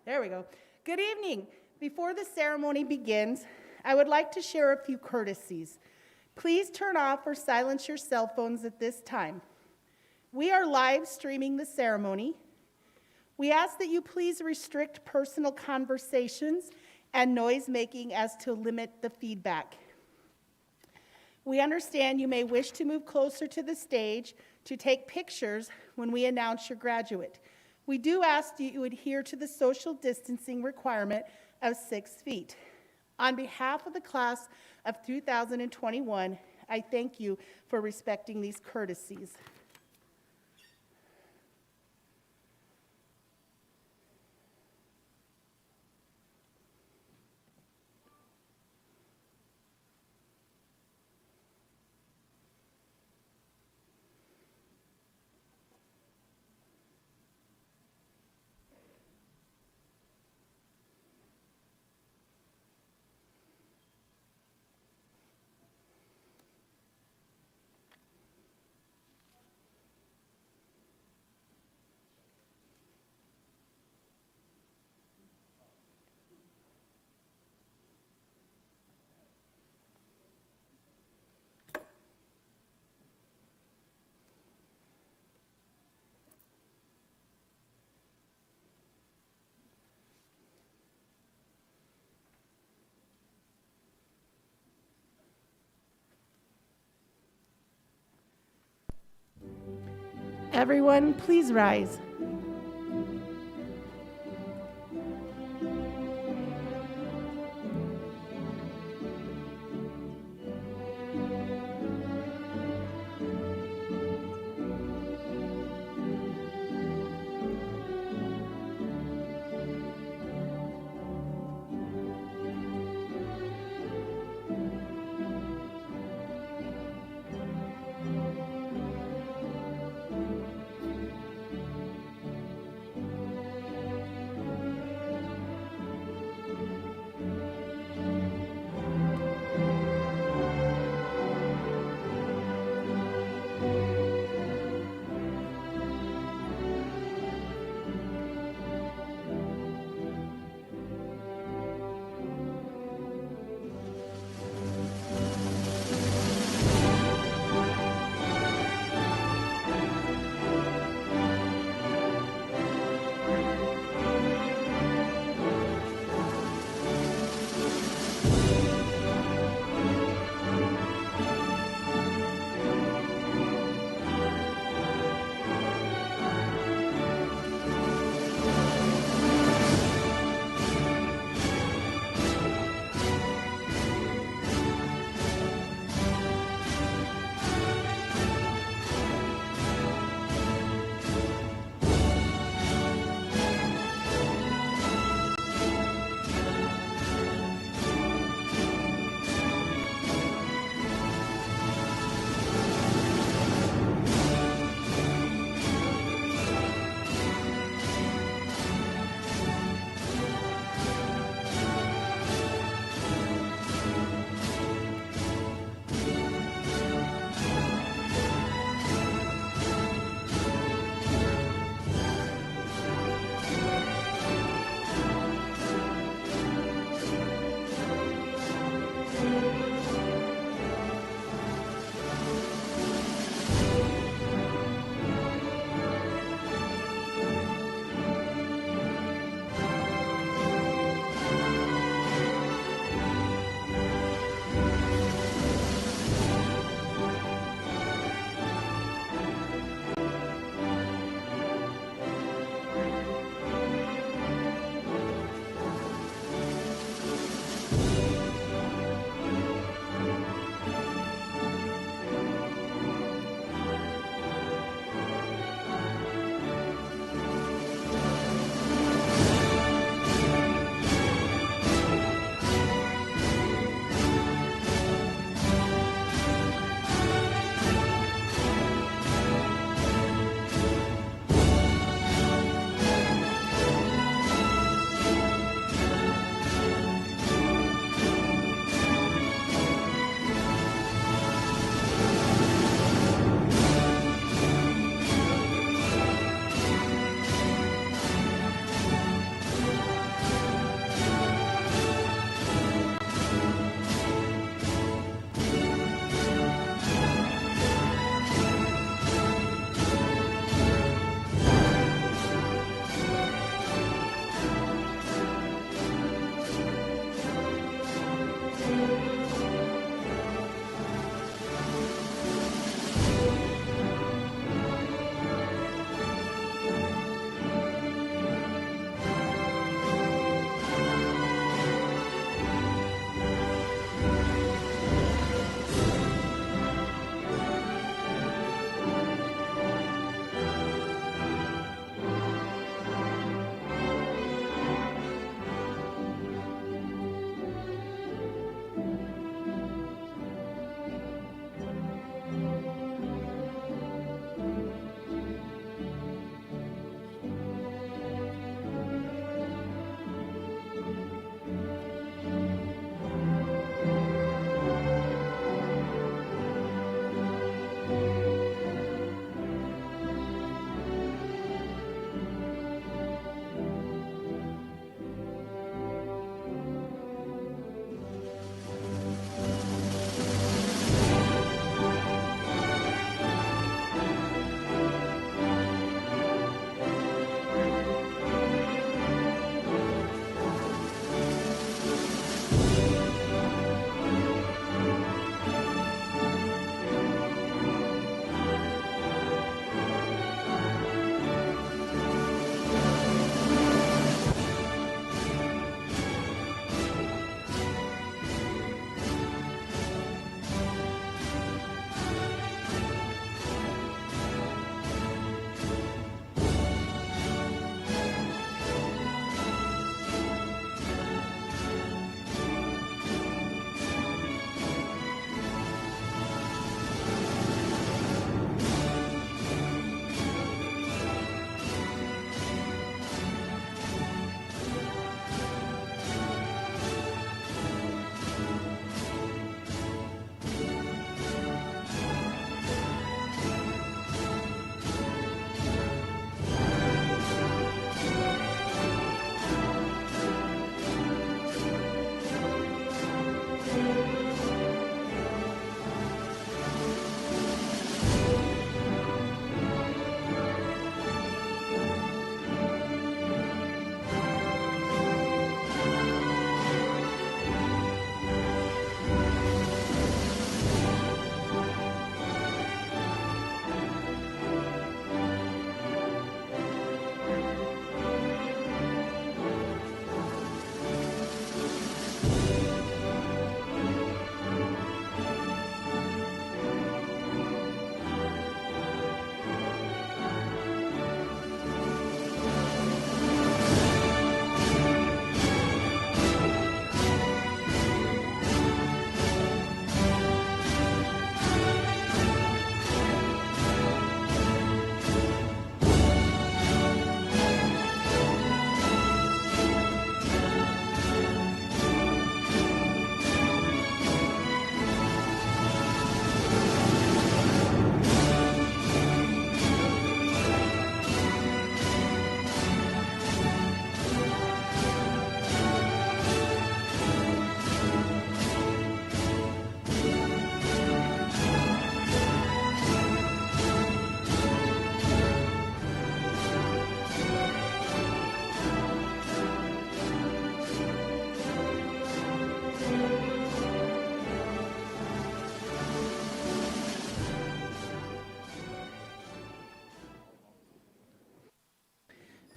There we go. Good evening. Before the ceremony begins, I would like to share a few courtesies. Please turn off or silence your cell phones at this time. We are live streaming the ceremony. We ask that you please restrict personal conversations and noise making as to limit the feedback. We understand you may wish to move closer to the stage to take pictures when we announce your graduate. We do ask that you adhere to the social distancing requirement of 6 feet. On behalf of the class of 2021, I thank you for respecting these courtesies. Everyone, please rise.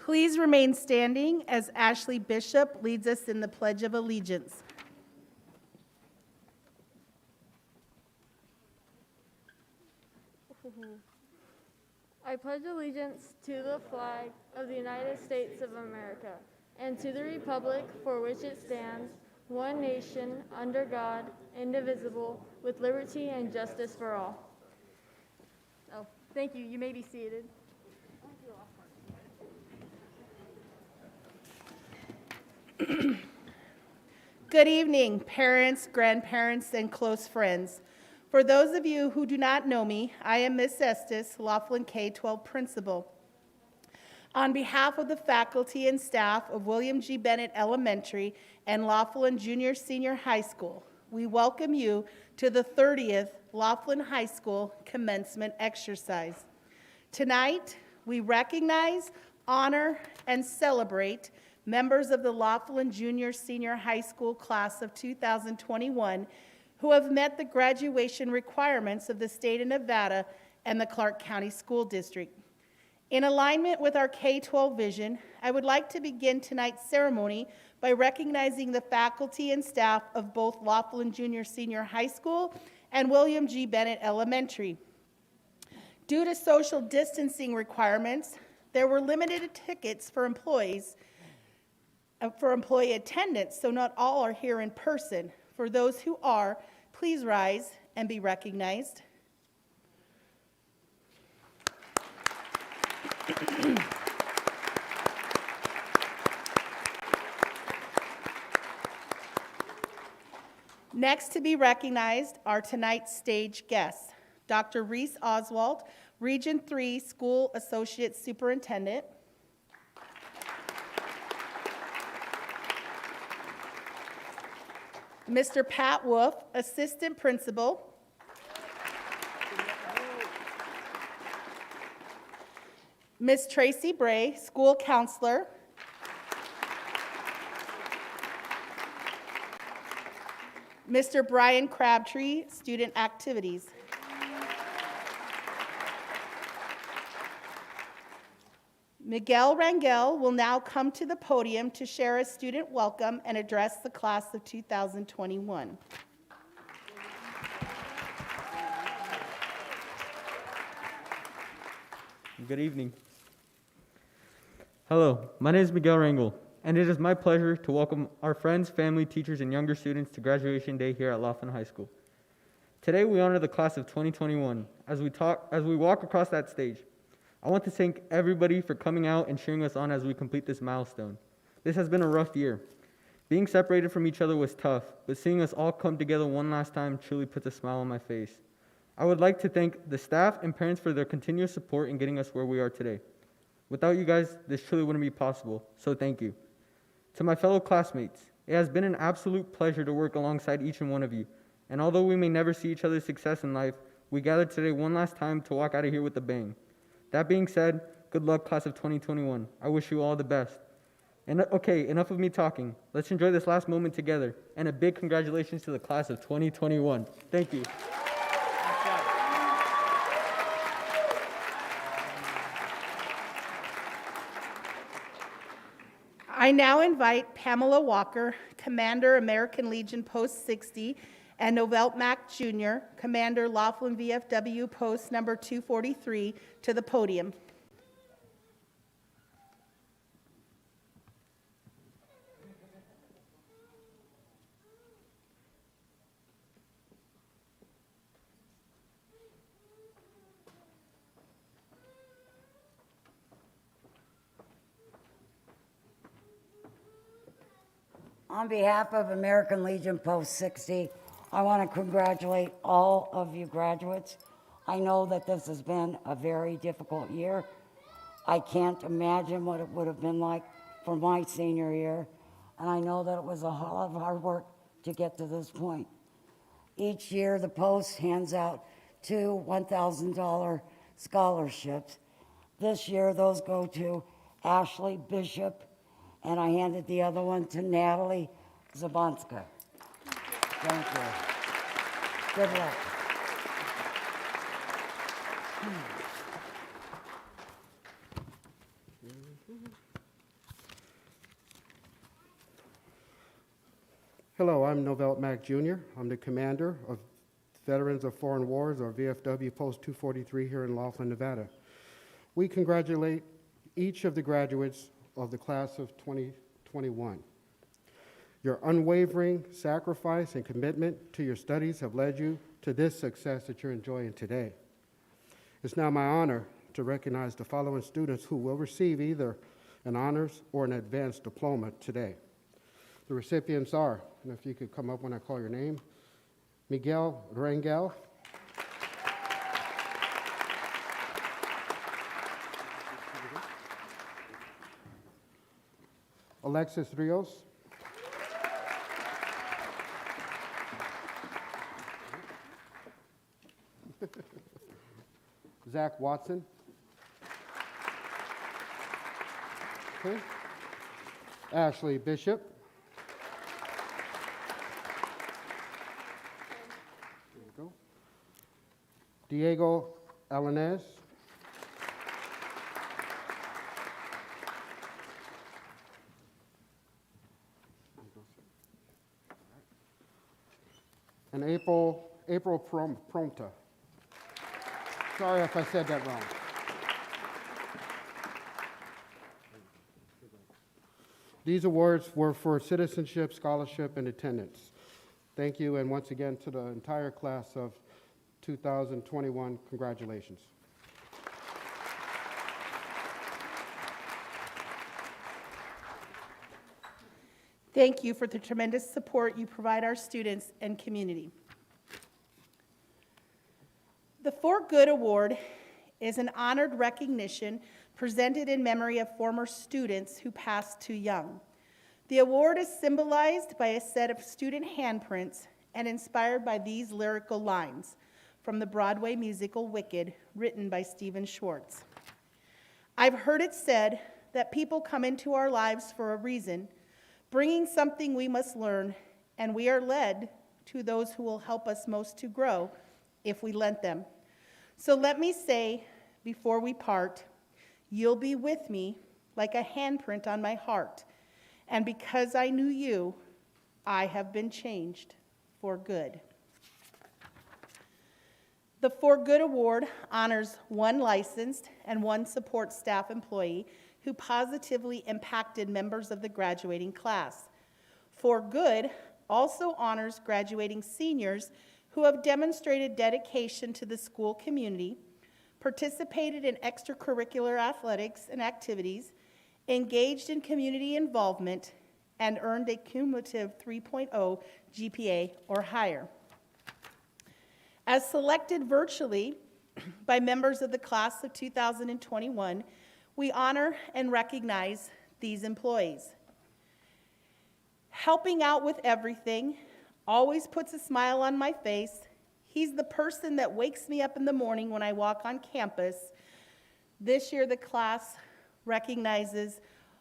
Please remain standing as Ashley Bishop leads us in the Pledge of Allegiance. I pledge allegiance to the flag of the United States of America and to the republic for which it stands, one nation, under God, indivisible, with liberty and justice for all. Oh, thank you. You may be seated. Good evening, parents, grandparents, and close friends. For those of you who do not know me, I am Miss Estes, Laughlin K-12 principal. On behalf of the faculty and staff of William G. Bennett Elementary and Laughlin Junior Senior High School, we welcome you to the 30th Laughlin High School Commencement Exercise. Tonight, we recognize, honor, and celebrate members of the Laughlin Junior Senior High School class of 2021 who have met the graduation requirements of the state of Nevada and the Clark County School District. In alignment with our K-12 vision, I would like to begin tonight's ceremony by recognizing the faculty and staff of both Laughlin Junior Senior High School and William G. Bennett Elementary. Due to social distancing requirements, there were limited tickets for employee attendance, so not all are here in person. For those who are, please rise and be recognized. Next to be recognized are tonight's stage guests: Dr. Reese Oswald, Region 3 School Associate Superintendent; Mr. Pat Wolf, Assistant Principal; Ms. Tracy Bray, School Counselor; Mr. Brian Crabtree, Student Activities; Miguel Rangel will now come to the podium to share a student welcome and address the class of 2021. Good evening. Hello, my name is Miguel Rangel, and it is my pleasure to welcome our friends, family, teachers, and younger students to graduation day here at Laughlin High School. Today we honor the class of 2021 as we walk across that stage. I want to thank everybody for coming out and cheering us on as we complete this milestone. This has been a rough year. Being separated from each other was tough, but seeing us all come together one last time truly puts a smile on my face. I would like to thank the staff and parents for their continuous support in getting us where we are today. Without you guys, this truly wouldn't be possible, so thank you. To my fellow classmates, it has been an absolute pleasure to work alongside each and one of you, and although we may never see each other's success in life, we gathered today one last time to walk out of here with a bang. That being said, good luck, class of 2021. I wish you all the best. And okay, enough of me talking. Let's enjoy this last moment together, and a big congratulations to the class of 2021. Thank you. I now invite Pamela Walker, Commander, American Legion Post 60, and Novelt Mack Jr., Commander, Laughlin VFW Post number 243, to the podium. On behalf of American Legion Post 60, I want to congratulate all of you graduates. I know that this has been a very difficult year. I can't imagine what it would have been like for my senior year, and I know that it was a lot of hard work to get to this point. Each year, the Post hands out 2 $1,000 scholarships. This year, those go to Ashley Bishop, and I handed the other one to Natalie Zabonska. Thank you. Good luck. Hello, I'm Novelt Mack Jr. I'm the commander of Veterans of Foreign Wars, or VFW Post 243 here in Laughlin, Nevada. We congratulate each of the graduates of the class of 2021. Your unwavering sacrifice and commitment to your studies have led you to this success that you're enjoying today. It's now my honor to recognize the following students who will receive either an honors or an advanced diploma today. The recipients are, and if you could come up when I call your name, Miguel Rangel, Alexis Rios, Zach Watson, okay. Ashley Bishop, there you go. Diego Alanez, and April Prompta. Sorry if I said that wrong. These awards were for citizenship, scholarship, and attendance. Thank you, and once again to the entire class of 2021, congratulations. Thank you for the tremendous support you provide our students and community. The For Good Award is an honored recognition presented in memory of former students who passed too young. The award is symbolized by a set of student handprints and inspired by these lyrical lines from the Broadway musical Wicked, written by Stephen Schwartz. I've heard it said that people come into our lives for a reason, bringing something we must learn, and we are led to those who will help us most to grow if we let them. So let me say, before we part, you'll be with me like a handprint on my heart. And because I knew you, I have been changed for good. The For Good Award honors one licensed and one support staff employee who positively impacted members of the graduating class. For Good also honors graduating seniors who have demonstrated dedication to the school community, participated in extracurricular athletics and activities, engaged in community involvement, and earned a cumulative 3.0 GPA or higher. As selected virtually by members of the class of 2021, we honor and recognize these employees. Helping out with everything, always puts a smile on my face. He's the person that wakes me up in the morning when I walk on campus. This year, the class recognizes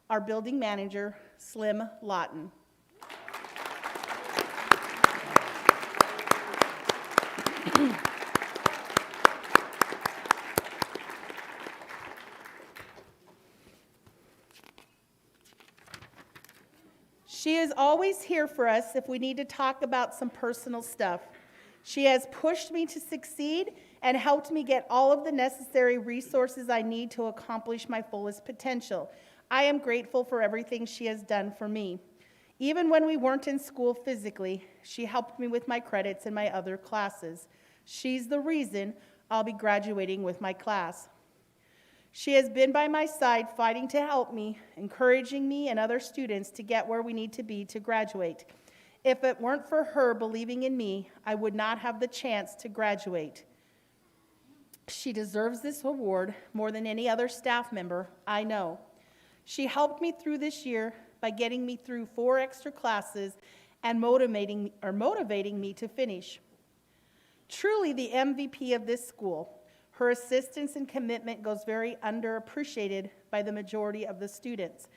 our building manager, Slim Lawton. She is always here for us if we need to talk about some personal stuff. She has pushed me to succeed and helped me get all of the necessary resources I need to accomplish my fullest potential. I am grateful for everything she has done for me. Even when we weren't in school physically, she helped me with my credits in my other classes. She's the reason I'll be graduating with my class. She has been by my side fighting to help me, encouraging me and other students to get where we need to be to graduate. If it weren't for her believing in me, I would not have the chance to graduate. She deserves this award more than any other staff member I know. She helped me through this year by getting me through 4 extra classes and motivating me to finish. Truly the MVP of this school. Her assistance and commitment goes very underappreciated by the majority of the students.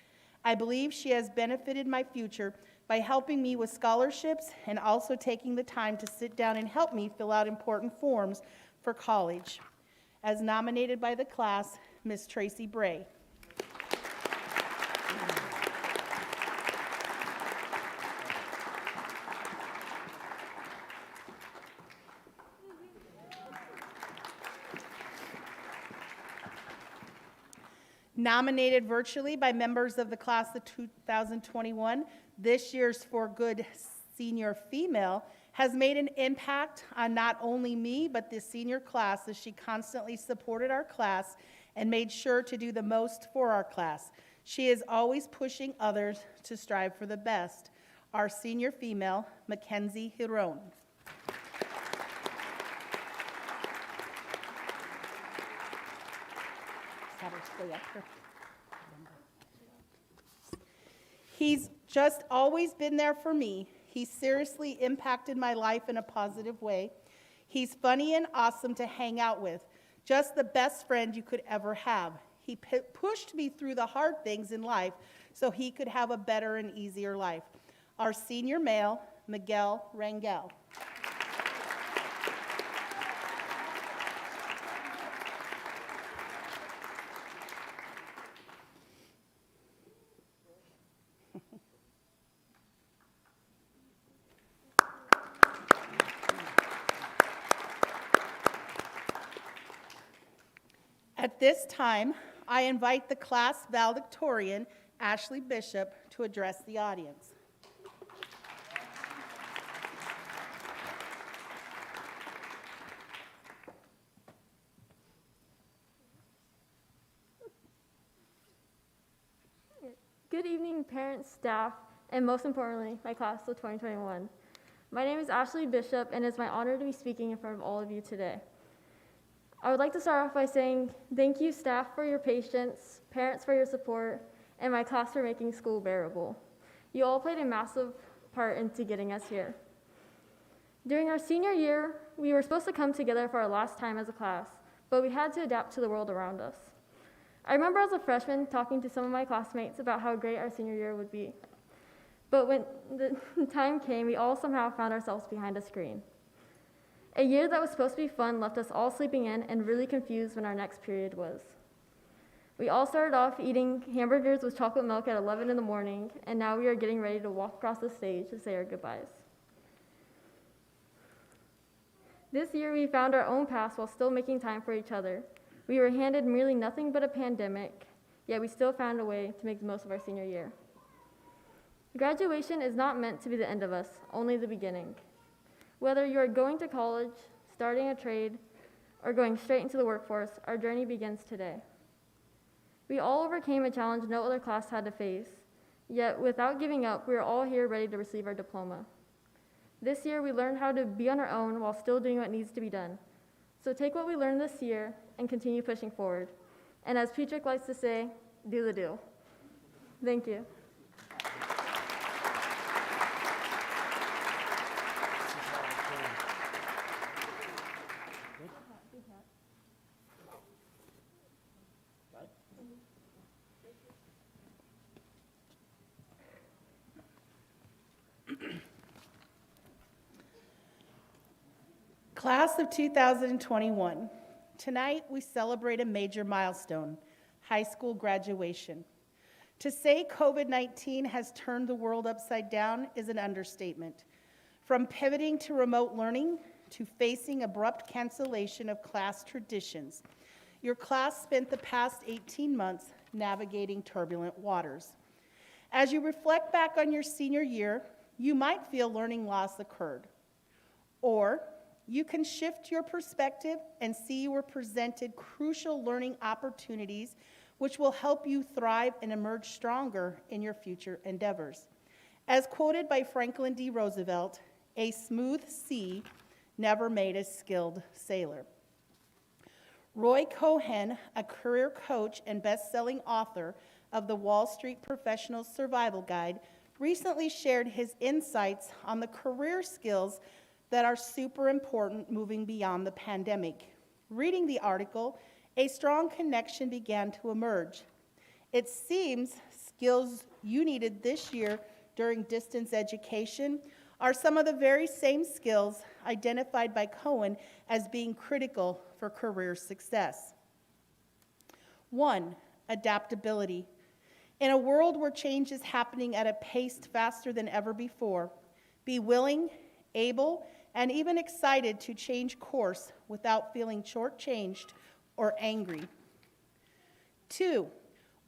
I believe she has benefited my future by helping me with scholarships and also taking the time to sit down and help me fill out important forms for college. As nominated by the class, Ms. Tracy Bray. Nominated virtually by members of the class of 2021, this year's For Good senior female has made an impact on not only me, but the senior class as she constantly supported our class and made sure to do the most for our class. She is always pushing others to strive for the best. Our senior female, Mackenzie Hiron. He's just always been there for me. He seriously impacted my life in a positive way. He's funny and awesome to hang out with. Just the best friend you could ever have. He pushed me through the hard things in life so he could have a better and easier life. Our senior male, Miguel Rangel. At this time, I invite the class valedictorian, Ashley Bishop, to address the audience. Good evening, parents, staff, and most importantly, my class of 2021. My name is Ashley Bishop, and it's my honor to be speaking in front of all of you today. I would like to start off by saying thank you, staff, for your patience, parents for your support, and my class for making school bearable. You all played a massive part into getting us here. During our senior year, we were supposed to come together for our last time as a class, but we had to adapt to the world around us. I remember as a freshman talking to some of my classmates about how great our senior year would be. But when the time came, we all somehow found ourselves behind a screen. A year that was supposed to be fun left us all sleeping in and really confused when our next period was. We all started off eating hamburgers with chocolate milk at 11 in the morning, and now we are getting ready to walk across the stage to say our goodbyes. This year, we found our own paths while still making time for each other. We were handed merely nothing but a pandemic, yet we still found a way to make the most of our senior year. Graduation is not meant to be the end of us, only the beginning. Whether you are going to college, starting a trade, or going straight into the workforce, our journey begins today. We all overcame a challenge no other class had to face, yet without giving up, we are all here ready to receive our diploma. This year, we learned how to be on our own while still doing what needs to be done. So take what we learned this year and continue pushing forward. And as Petrick likes to say, do the do. Thank you. Class of 2021. Tonight, we celebrate a major milestone, high school graduation. To say COVID-19 has turned the world upside down is an understatement. From pivoting to remote learning to facing abrupt cancellation of class traditions, your class spent the past 18 months navigating turbulent waters. As you reflect back on your senior year, you might feel learning loss occurred. Or you can shift your perspective and see you were presented crucial learning opportunities which will help you thrive and emerge stronger in your future endeavors. As quoted by Franklin D. Roosevelt, a smooth sea never made a skilled sailor. Roy Cohen, a career coach and best-selling author of the Wall Street Professional Survival Guide, recently shared his insights on the career skills that are super important moving beyond the pandemic. Reading the article, a strong connection began to emerge. It seems skills you needed this year during distance education are some of the very same skills identified by Cohen as being critical for career success. 1, adaptability. In a world where change is happening at a pace faster than ever before, be willing, able, and even excited to change course without feeling shortchanged or angry. 2,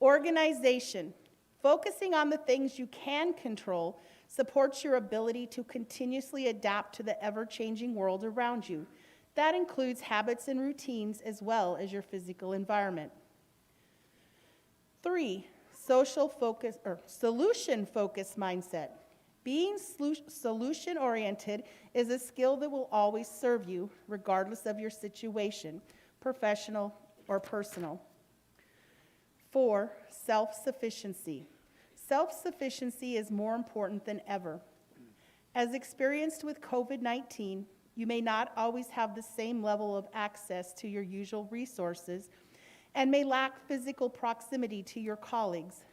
Organization. Focusing on the things you can control supports your ability to continuously adapt to the ever-changing world around you. That includes habits and routines as well as your physical environment. 3, solution-focused mindset. Being solution-oriented is a skill that will always serve you regardless of your situation, professional or personal. 4, self-sufficiency. Self-sufficiency is more important than ever. As experienced with COVID-19, you may not always have the same level of access to your usual resources and may lack physical proximity to your colleagues,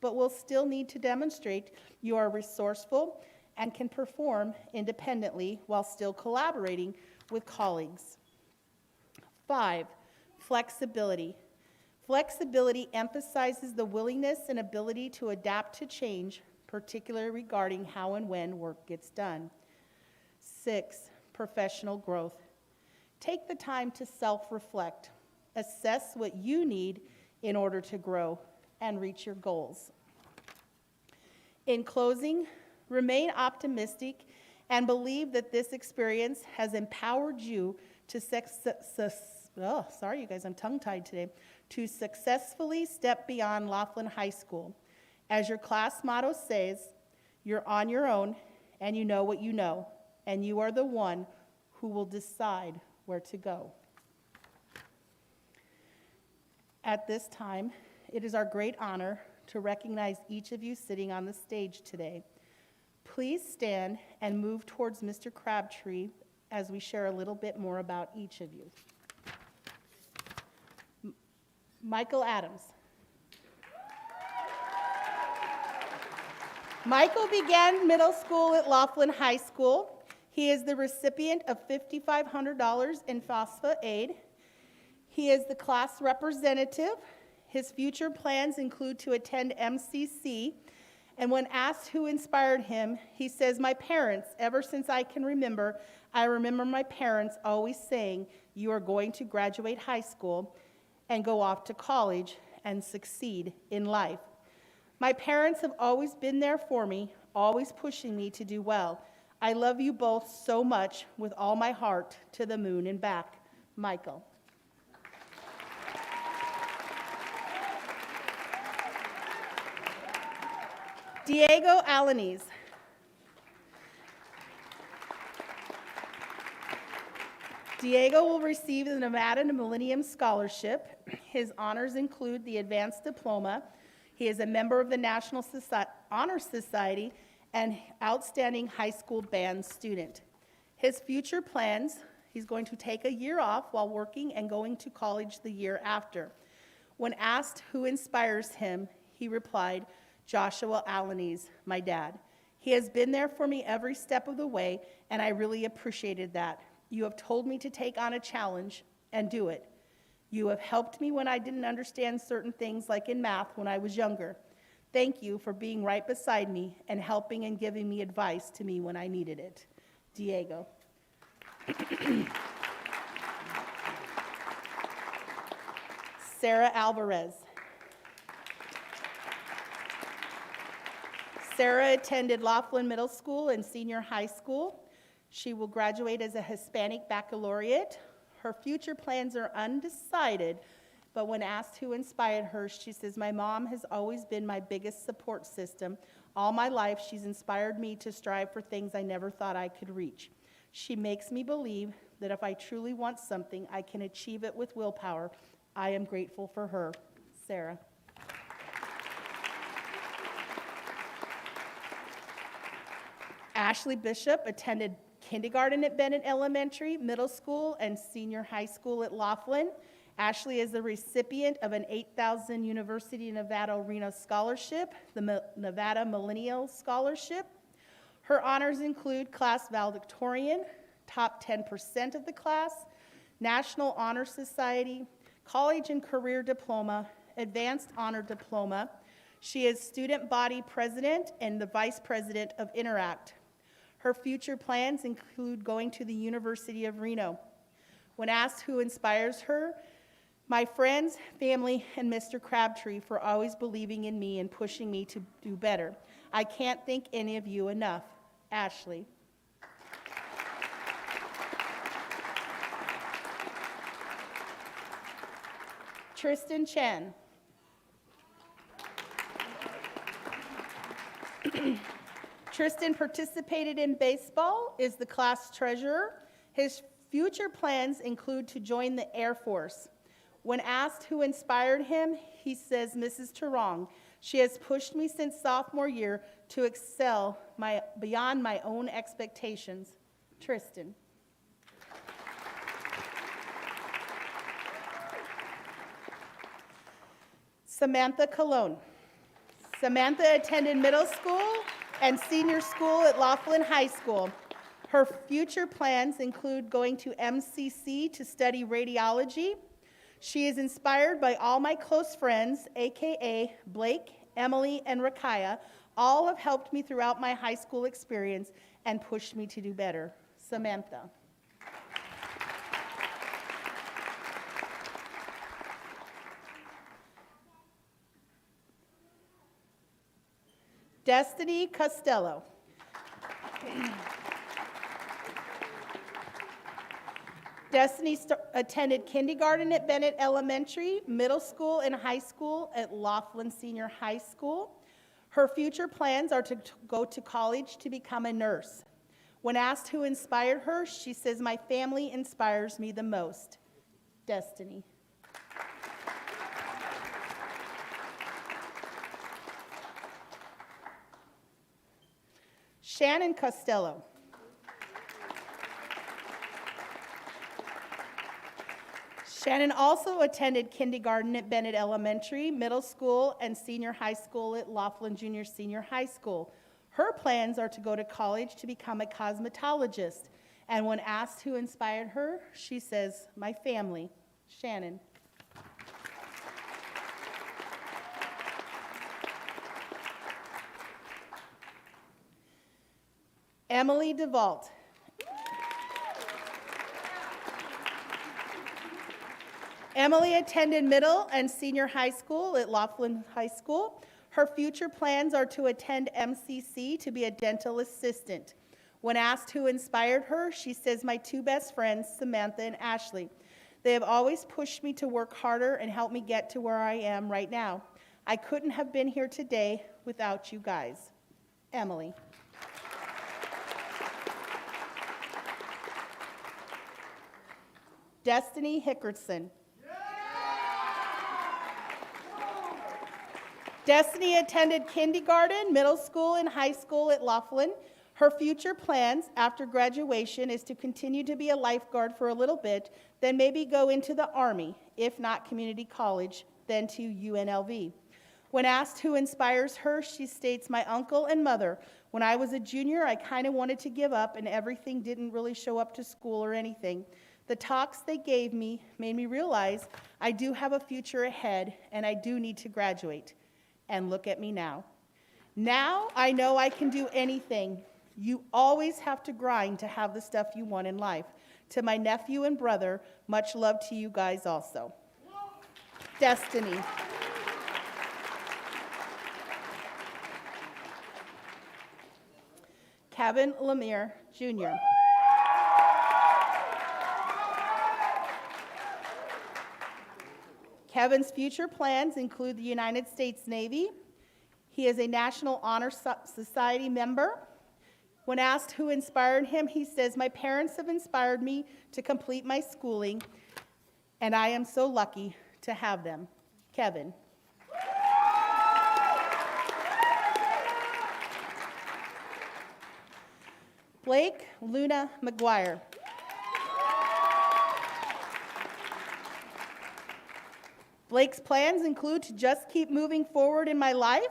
but will still need to demonstrate you are resourceful and can perform independently while still collaborating with colleagues. 5, flexibility. Flexibility emphasizes the willingness and ability to adapt to change, particularly regarding how and when work gets done. 6, professional growth. Take the time to self-reflect. Assess what you need in order to grow and reach your goals. In closing, remain optimistic and believe that this experience has empowered you to to successfully step beyond Laughlin High School. As your class motto says, you're on your own and you know what you know, and you are the one who will decide where to go. At this time, it is our great honor to recognize each of you sitting on the stage today. Please stand and move towards Mr. Crabtree as we share a little bit more about each of you. Michael Adams. Michael began middle school at Laughlin High School. He is the recipient of $5,500 in FAFSA aid. He is the class representative. His future plans include to attend MCC, and when asked who inspired him, he says, "My parents. Ever since I can remember, I remember my parents always saying, 'You are going to graduate high school and go off to college and succeed in life.' My parents have always been there for me, always pushing me to do well. I love you both so much with all my heart, to the moon and back." Michael. Diego Alanis. Diego will receive the Nevada Millennium Scholarship. His honors include the Advanced Diploma. He is a member of the National Honor Society and outstanding high school band student. His future plans, he's going to take a year off while working and going to college the year after. When asked who inspires him, he replied, "Joshua Alanis, my dad. He has been there for me every step of the way, and I really appreciated that. You have told me to take on a challenge and do it. You have helped me when I didn't understand certain things, like in math when I was younger. Thank you for being right beside me and helping and giving me advice to me when I needed it." Diego. Sarah Alvarez. Sarah attended Laughlin Middle School and senior high school. She will graduate as a Hispanic baccalaureate. Her future plans are undecided, but when asked who inspired her, she says, "My mom has always been my biggest support system. All my life, she's inspired me to strive for things I never thought I could reach. She makes me believe that if I truly want something, I can achieve it with willpower. I am grateful for her." Sarah. Ashley Bishop attended kindergarten at Bennett Elementary, middle school, and senior high school at Laughlin. Ashley is the recipient of an $8,000 University of Nevada, Reno scholarship, the Nevada Millennial Scholarship. Her honors include class valedictorian, top 10% of the class, National Honor Society, college and career diploma, advanced honor diploma. She is student body president and the vice president of Interact. Her future plans include going to the University of Reno. When asked who inspires her, My friends, family, and Mr. Crabtree for always believing in me and pushing me to do better. I can't thank any of you enough. Ashley. Tristan Chen. Tristan participated in baseball, is the class treasurer. His future plans include to join the Air Force. When asked who inspired him, he says, Mrs. Terong. She has pushed me since sophomore year to excel beyond my own expectations. Tristan. Samantha Colon. Samantha attended middle school and senior school at Laughlin High School. Her future plans include going to MCC to study radiology. She is inspired by all my close friends, AKA Blake, Emily, and Rakaya. All have helped me throughout my high school experience and pushed me to do better. Samantha. Destiny Costello. Destiny attended kindergarten at Bennett Elementary, middle school, and high school at Laughlin Senior High School. Her future plans are to go to college to become a nurse. When asked who inspired her, she says, my family inspires me the most. Destiny. Shannon Costello. Shannon also attended kindergarten at Bennett Elementary, middle school, and senior high school at Laughlin Junior Senior High School. Her plans are to go to college to become a cosmetologist. And when asked who inspired her, she says, my family. Shannon. Emily DeVault. Emily attended middle and senior high school at Laughlin High School. Her future plans are to attend MCC to be a dental assistant. When asked who inspired her, she says, my two best friends, Samantha and Ashley. They have always pushed me to work harder and help me get to where I am right now. I couldn't have been here today without you guys. Emily. Destiny Hickerson. Destiny attended kindergarten, middle school, and high school at Laughlin. Her future plans after graduation is to continue to be a lifeguard for a little bit, then maybe go into the Army, if not community college, then to UNLV. When asked who inspires her, she states, my uncle and mother. When I was a junior, I kind of wanted to give up and everything didn't really show up to school or anything. The talks they gave me made me realize I do have a future ahead and I do need to graduate. And look at me now. Now I know I can do anything. You always have to grind to have the stuff you want in life. To my nephew and brother, much love to you guys also. Destiny. Kevin Lemire, Jr. Kevin's future plans include the United States Navy. He is a National Honor Society member. When asked who inspired him, he says, my parents have inspired me to complete my schooling, and I am so lucky to have them. Kevin. Blake Luna McGuire. Blake's plans include to just keep moving forward in my life,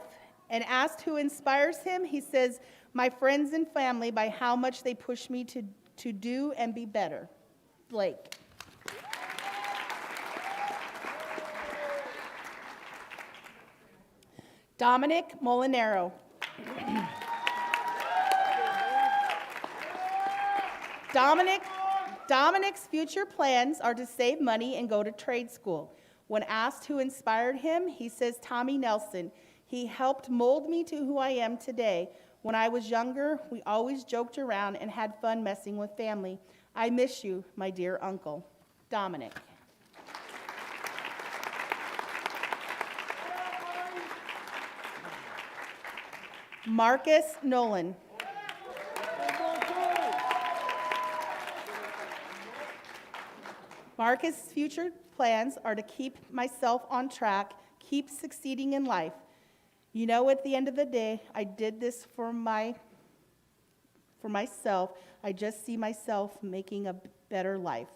and asked who inspires him, he says, my friends and family by how much they push me to do and be better. Blake. Dominic Molinaro. Dominic's future plans are to save money and go to trade school. When asked who inspired him, he says Tommy Nelson. He helped mold me to who I am today. When I was younger, we always joked around and had fun messing with family. I miss you, my dear uncle. Dominic. Marcus Nolan. Marcus' future plans are to keep myself on track, keep succeeding in life. You know, at the end of the day, I did this for myself. I just see myself making a better life.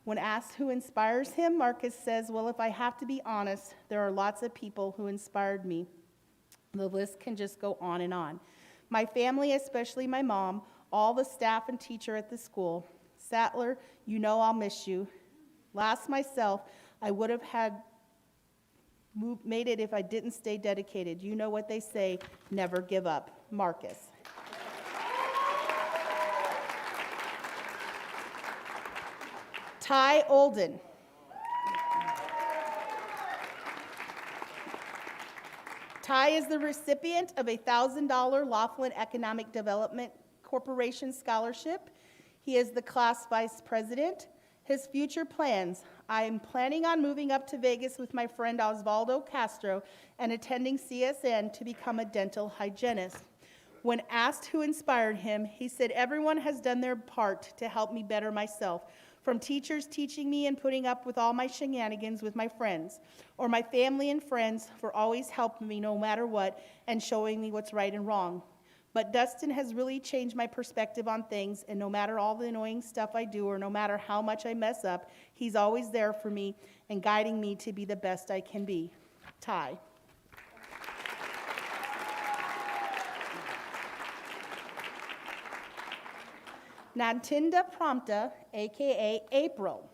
When asked who inspires him, Marcus says, well, if I have to be honest, there are lots of people who inspired me. The list can just go on and on. My family, especially my mom, all the staff and teacher at the school. Sattler, you know I'll miss you. Last myself, I would have made it if I didn't stay dedicated. You know what they say, never give up. Marcus. Ty Olden. Ty is the recipient of a $1,000 Laughlin Economic Development Corporation scholarship. He is the class vice president. His future plans: I am planning on moving up to Vegas with my friend Osvaldo Castro and attending CSN to become a dental hygienist. When asked who inspired him, he said, everyone has done their part to help me better myself, from teachers teaching me and putting up with all my shenanigans with my friends, or my family and friends for always helping me no matter what and showing me what's right and wrong. But Dustin has really changed my perspective on things, and no matter all the annoying stuff I do or no matter how much I mess up, he's always there for me and guiding me to be the best I can be. Ty. Nantinda Prompta, aka April.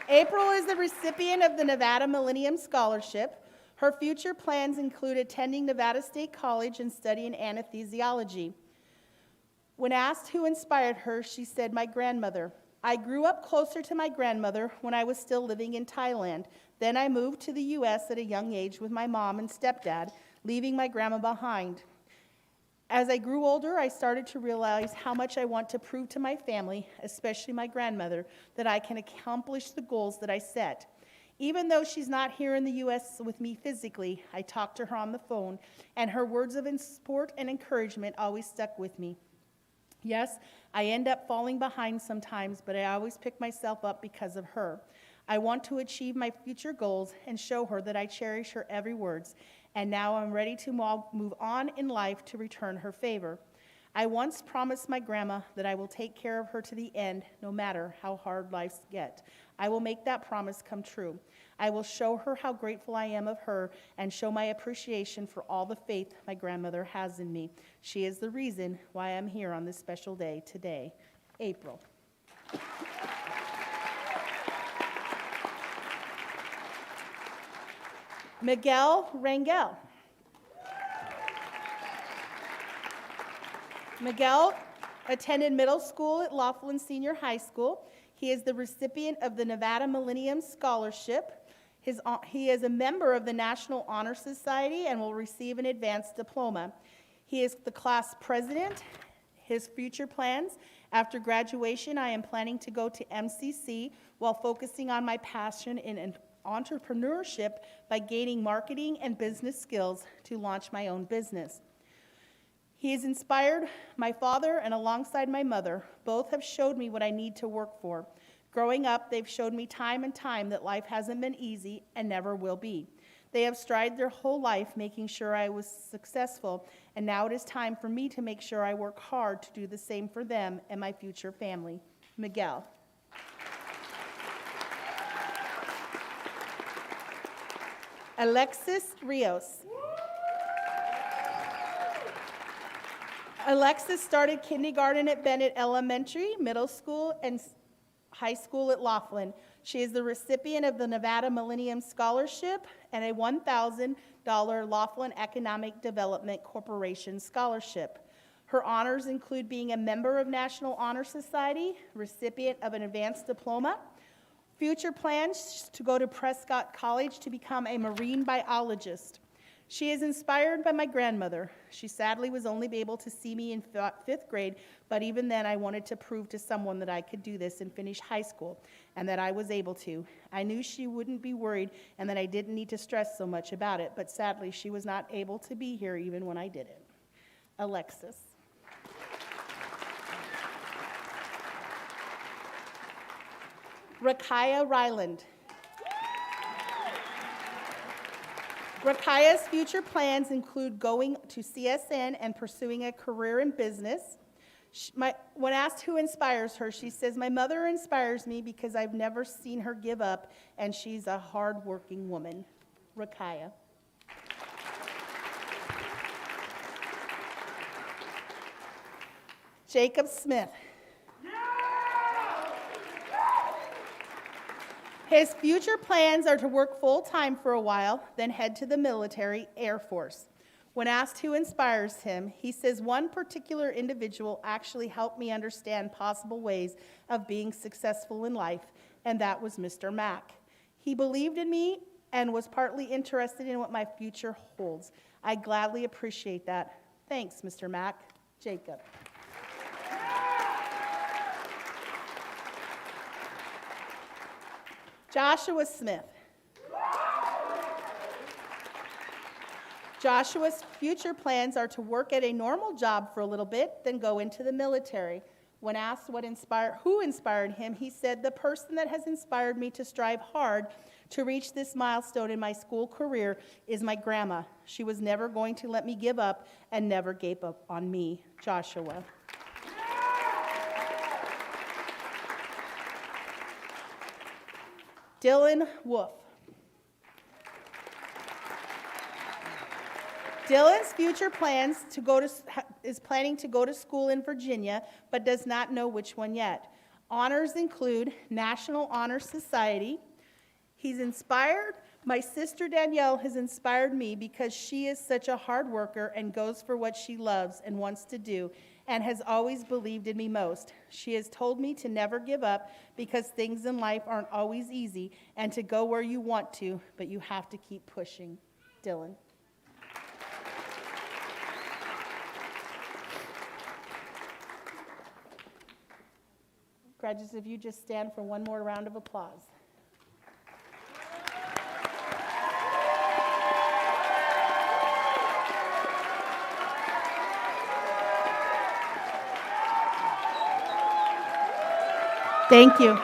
April is the recipient of the Nevada Millennium Scholarship. Her future plans include attending Nevada State College and studying anesthesiology. When asked who inspired her, she said, my grandmother. I grew up closer to my grandmother when I was still living in Thailand. Then I moved to the U.S. at a young age with my mom and stepdad, leaving my grandma behind. As I grew older, I started to realize how much I want to prove to my family, especially my grandmother, that I can accomplish the goals that I set. Even though she's not here in the U.S. with me physically, I talk to her on the phone, and her words of support and encouragement always stuck with me. Yes, I end up falling behind sometimes, but I always pick myself up because of her. I want to achieve my future goals and show her that I cherish her every words, and now I'm ready to move on in life to return her favor. I once promised my grandma that I will take care of her to the end, no matter how hard lives get. I will make that promise come true. I will show her how grateful I am of her and show my appreciation for all the faith my grandmother has in me. She is the reason why I'm here on this special day today. April. Miguel Rangel. Miguel attended middle school at Laughlin Senior High School. He is the recipient of the Nevada Millennium Scholarship. He is a member of the National Honor Society and will receive an advanced diploma. He is the class president. His future plans: after graduation, I am planning to go to MCC while focusing on my passion in entrepreneurship by gaining marketing and business skills to launch my own business. He has inspired my father and alongside my mother. Both have showed me what I need to work for. Growing up, they've showed me time and time that life hasn't been easy and never will be. They have strived their whole life making sure I was successful, and now it is time for me to make sure I work hard to do the same for them and my future family. Miguel. Alexis Rios. Alexis started kindergarten at Bennett Elementary, middle school, and high school at Laughlin. She is the recipient of the Nevada Millennium Scholarship and a $1,000 Laughlin Economic Development Corporation scholarship. Her honors include being a member of National Honor Society, recipient of an advanced diploma, Future plans to go to Prescott College to become a marine biologist. She is inspired by my grandmother. She sadly was only able to see me in 5th grade, but even then I wanted to prove to someone that I could do this and finish high school, and that I was able to. I knew she wouldn't be worried and that I didn't need to stress so much about it, but sadly she was not able to be here even when I did it. Alexis. Rakaya Ryland. Rakaya's future plans include going to CSN and pursuing a career in business. When asked who inspires her, she says, "My mother inspires me because I've never seen her give up, and she's a hardworking woman." Rakaya. Jacob Smith. His future plans are to work full-time for a while, then head to the military, Air Force. When asked who inspires him, he says, "One particular individual actually helped me understand possible ways of being successful in life, and that was Mr. Mack. He believed in me and was partly interested in what my future holds. I gladly appreciate that. Thanks, Mr. Mack." Jacob. Joshua Smith. Joshua's future plans are to work at a normal job for a little bit, then go into the military. When asked who inspired him, he said, "The person that has inspired me to strive hard to reach this milestone in my school career is my grandma. She was never going to let me give up and never gave up on me." Joshua. Dylan Wolf. Dylan's future plans is planning to go to school in Virginia, but does not know which one yet. Honors include National Honor Society. He's inspired. My sister Danielle has inspired me because she is such a hard worker and goes for what she loves and wants to do, and has always believed in me most. She has told me to never give up because things in life aren't always easy, and to go where you want to, but you have to keep pushing. Dylan. Graduates, if you just stand for one more round of applause. Thank you.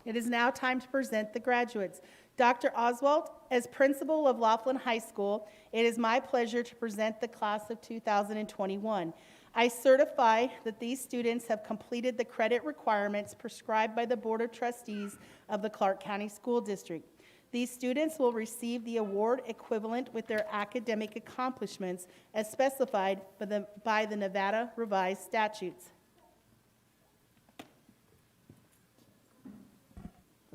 It is now time to present the graduates. Dr. Oswald, as principal of Laughlin High School, it is my pleasure to present the class of 2021. I certify that these students have completed the credit requirements prescribed by the Board of Trustees of the Clark County School District. These students will receive the award equivalent with their academic accomplishments as specified by the Nevada Revised Statutes.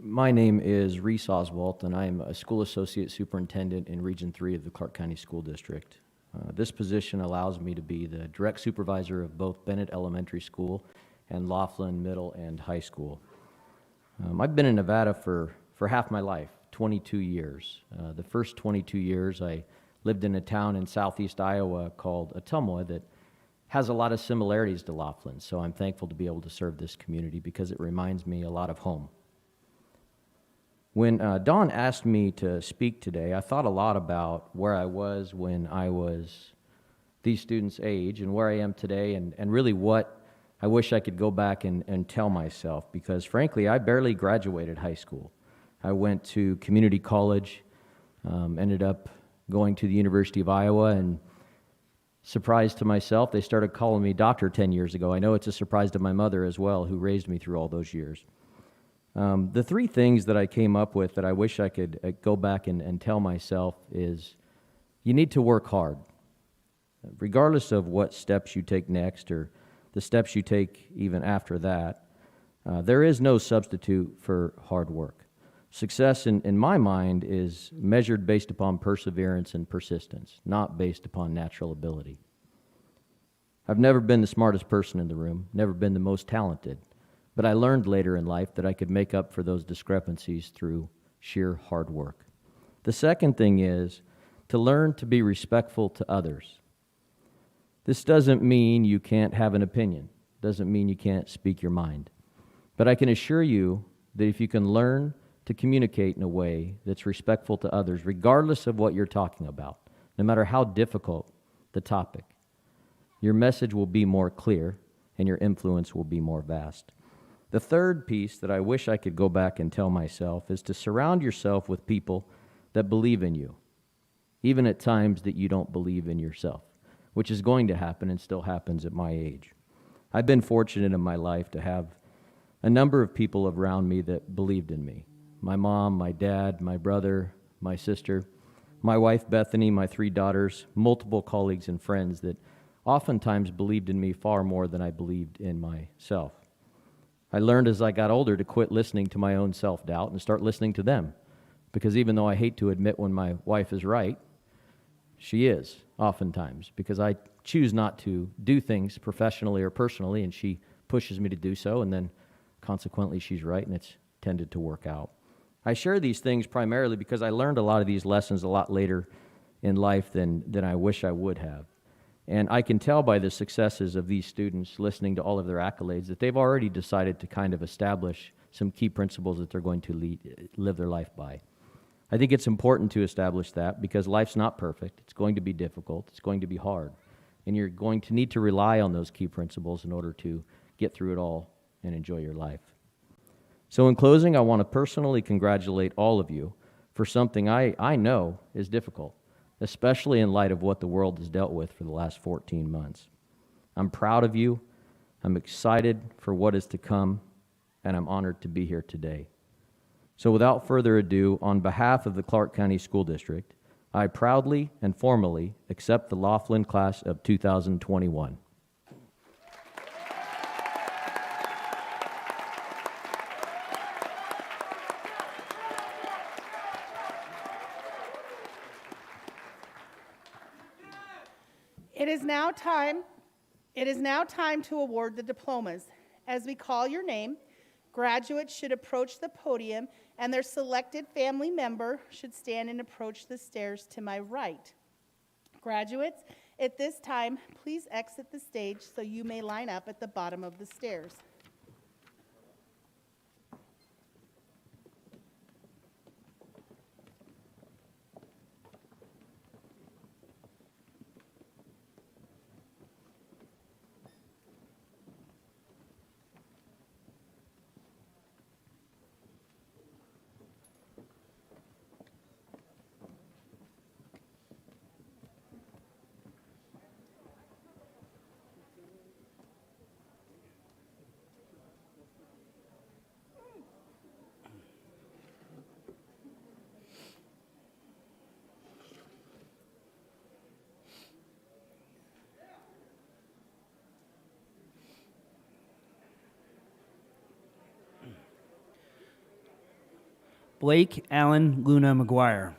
My name is Reese Oswalt, and I am a School Associate Superintendent in Region 3 of the Clark County School District. This position allows me to be the direct supervisor of both Bennett Elementary School and Laughlin Middle and High School. I've been in Nevada for half my life, 22 years. The first 22 years I lived in a town in southeast Iowa called Ottumwa that has a lot of similarities to Laughlin, so I'm thankful to be able to serve this community because it reminds me a lot of home. When Dawn asked me to speak today, I thought a lot about where I was when I was these students' age and where I am today, and really what I wish I could go back and tell myself, because frankly, I barely graduated high school. I went to community college, ended up going to the University of Iowa, and surprise to myself, they started calling me doctor 10 years ago. I know it's a surprise to my mother as well, who raised me through all those years. The three things that I came up with that I wish I could go back and tell myself is, you need to work hard. Regardless of what steps you take next or the steps you take even after that, there is no substitute for hard work. Success in my mind is measured based upon perseverance and persistence, not based upon natural ability. I've never been the smartest person in the room, never been the most talented, but I learned later in life that I could make up for those discrepancies through sheer hard work. The second thing is to learn to be respectful to others. This doesn't mean you can't have an opinion, doesn't mean you can't speak your mind, but I can assure you that if you can learn to communicate in a way that's respectful to others, regardless of what you're talking about, no matter how difficult the topic, your message will be more clear and your influence will be more vast. The third piece that I wish I could go back and tell myself is to surround yourself with people that believe in you, even at times that you don't believe in yourself, which is going to happen and still happens at my age. I've been fortunate in my life to have a number of people around me that believed in me. My mom, my dad, my brother, my sister, my wife Bethany, my 3 daughters, multiple colleagues and friends that oftentimes believed in me far more than I believed in myself. I learned as I got older to quit listening to my own self-doubt and start listening to them, because even though I hate to admit when my wife is right, she is oftentimes, because I choose not to do things professionally or personally, and she pushes me to do so, and then consequently she's right, and it's tended to work out. I share these things primarily because I learned a lot of these lessons a lot later in life than I wish I would have. And I can tell by the successes of these students, listening to all of their accolades, that they've already decided to kind of establish some key principles that they're going to live their life by. I think it's important to establish that because life's not perfect. It's going to be difficult. It's going to be hard. And you're going to need to rely on those key principles in order to get through it all and enjoy your life. So in closing, I want to personally congratulate all of you for something I know is difficult, especially in light of what the world has dealt with for the last 14 months. I'm proud of you. I'm excited for what is to come, and I'm honored to be here today. So without further ado, on behalf of the Clark County School District, I proudly and formally accept the Laughlin class of 2021. It is now time to award the diplomas. As we call your name, graduates should approach the podium and their selected family member should stand and approach the stairs to my right. Graduates, at this time, please exit the stage so you may line up at the bottom of the stairs. Blake Allen Luna McGuire.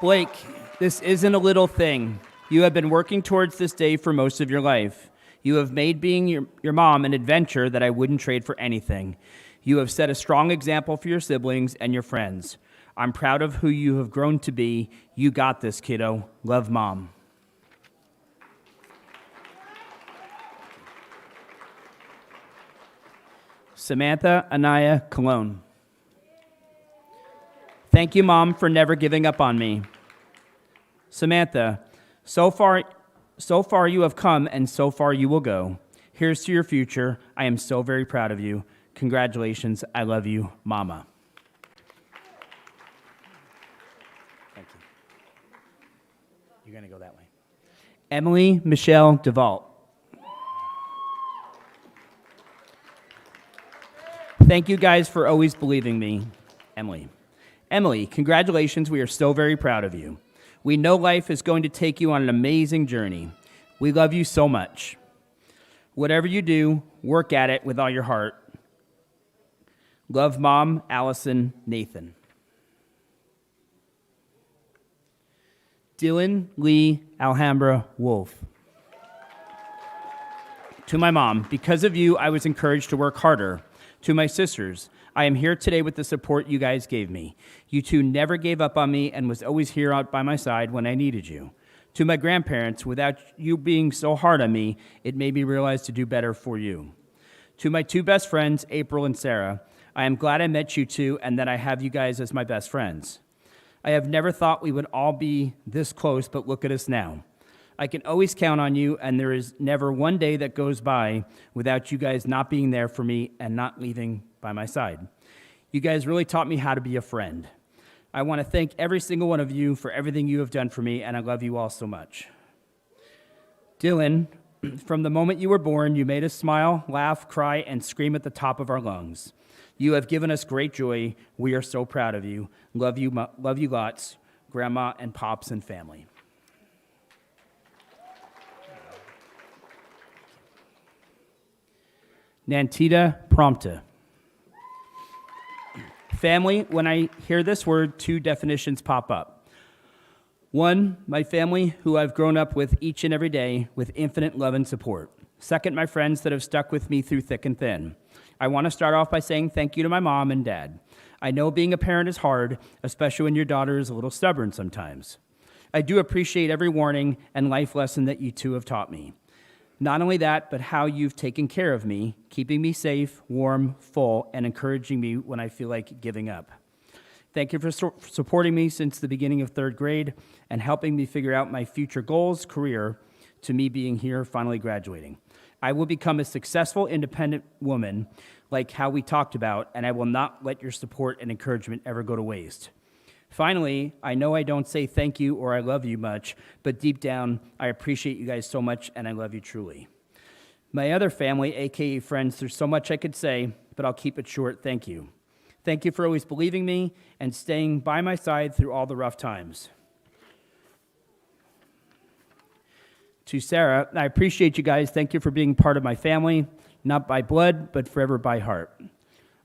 Blake, this isn't a little thing. You have been working towards this day for most of your life. You have made being your mom an adventure that I wouldn't trade for anything. You have set a strong example for your siblings and your friends. I'm proud of who you have grown to be. You got this, kiddo. Love, Mom. Samantha Anaya Colon. Thank you, Mom, for never giving up on me. Samantha, so far you have come and so far you will go. Here's to your future. I am so very proud of you. Congratulations. I love you, Mama. Thank you. You're going to go that way. Emily Michelle DeVault. Thank you guys for always believing me. Emily. Emily, congratulations. We are so very proud of you. We know life is going to take you on an amazing journey. We love you so much. Whatever you do, work at it with all your heart. Love, Mom, Allison, Nathan. Dylan Lee Alhambra Wolf. To my mom, because of you, I was encouraged to work harder. To my sisters, I am here today with the support you guys gave me. You two never gave up on me and was always here out by my side when I needed you. To my grandparents, without you being so hard on me, it made me realize to do better for you. To my two best friends, April and Sarah, I am glad I met you two and that I have you guys as my best friends. I have never thought we would all be this close, but look at us now. I can always count on you, and there is never one day that goes by without you guys not being there for me and not leaving by my side. You guys really taught me how to be a friend. I want to thank every single one of you for everything you have done for me, and I love you all so much. Dylan, from the moment you were born, you made us smile, laugh, cry, and scream at the top of our lungs. You have given us great joy. We are so proud of you. Love you lots, Grandma and Pops and family. Nantita Prompta. Family, when I hear this word, two definitions pop up. One, my family, who I've grown up with each and every day with infinite love and support. Second, my friends that have stuck with me through thick and thin. I want to start off by saying thank you to my mom and dad. I know being a parent is hard, especially when your daughter is a little stubborn sometimes. I do appreciate every warning and life lesson that you two have taught me. Not only that, but how you've taken care of me, keeping me safe, warm, full, and encouraging me when I feel like giving up. Thank you for supporting me since the beginning of third grade and helping me figure out my future goals, career, to me being here, finally graduating. I will become a successful, independent woman like how we talked about, and I will not let your support and encouragement ever go to waste. Finally, I know I don't say thank you or I love you much, but deep down, I appreciate you guys so much, and I love you truly. My other family, aka friends, there's so much I could say, but I'll keep it short. Thank you. Thank you for always believing me and staying by my side through all the rough times. To Sarah, I appreciate you guys. Thank you for being part of my family, not by blood, but forever by heart.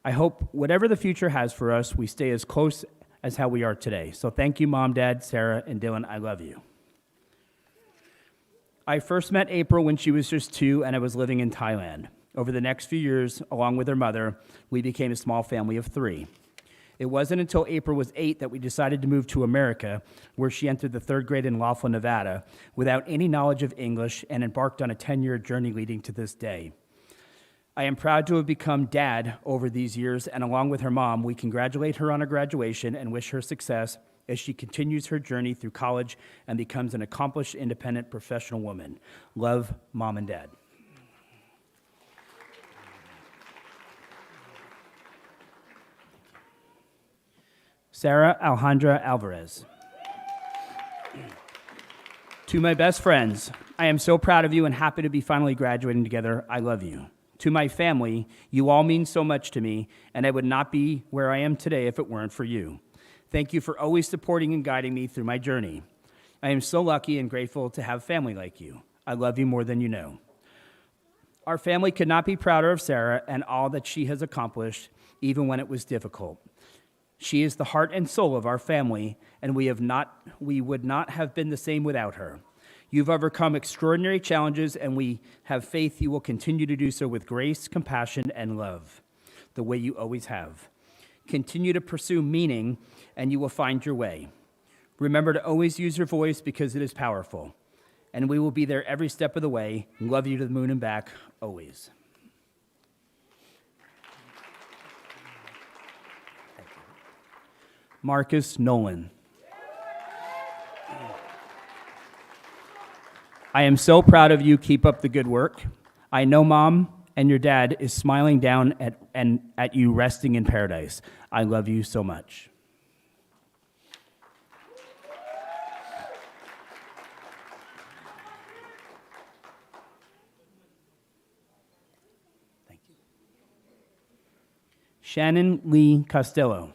I hope whatever the future has for us, we stay as close as how we are today. So thank you, Mom, Dad, Sarah, and Dylan. I love you. I first met April when she was just 2 and I was living in Thailand. Over the next few years, along with her mother, we became a small family of 3. It wasn't until April was 8 that we decided to move to America, where she entered the 3rd grade in Laughlin, Nevada, without any knowledge of English and embarked on a 10-year journey leading to this day. I am proud to have become dad over these years, and along with her mom, we congratulate her on her graduation and wish her success as she continues her journey through college and becomes an accomplished, independent, professional woman. Love, Mom and Dad. Sarah Alejandra Alvarez. To my best friends, I am so proud of you and happy to be finally graduating together. I love you. To my family, you all mean so much to me, and I would not be where I am today if it weren't for you. Thank you for always supporting and guiding me through my journey. I am so lucky and grateful to have family like you. I love you more than you know. Our family could not be prouder of Sarah and all that she has accomplished, even when it was difficult. She is the heart and soul of our family, and we would not have been the same without her. You've overcome extraordinary challenges, and we have faith you will continue to do so with grace, compassion, and love, the way you always have. Continue to pursue meaning, and you will find your way. Remember to always use your voice because it is powerful, and we will be there every step of the way. Love you to the moon and back, always. Marcus Nolan. I am so proud of you. Keep up the good work. I know Mom and your dad is smiling down at you resting in paradise. I love you so much. Thank you. Shannon Lee Costello.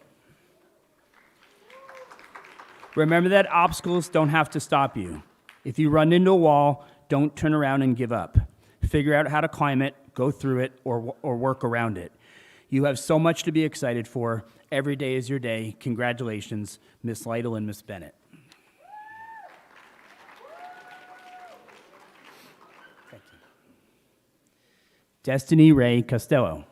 Remember that obstacles don't have to stop you. If you run into a wall, don't turn around and give up. Figure out how to climb it, go through it, or work around it. You have so much to be excited for. Every day is your day. Congratulations, Miss Lytle and Miss Bennett. Thank you. Destiny Ray Costello.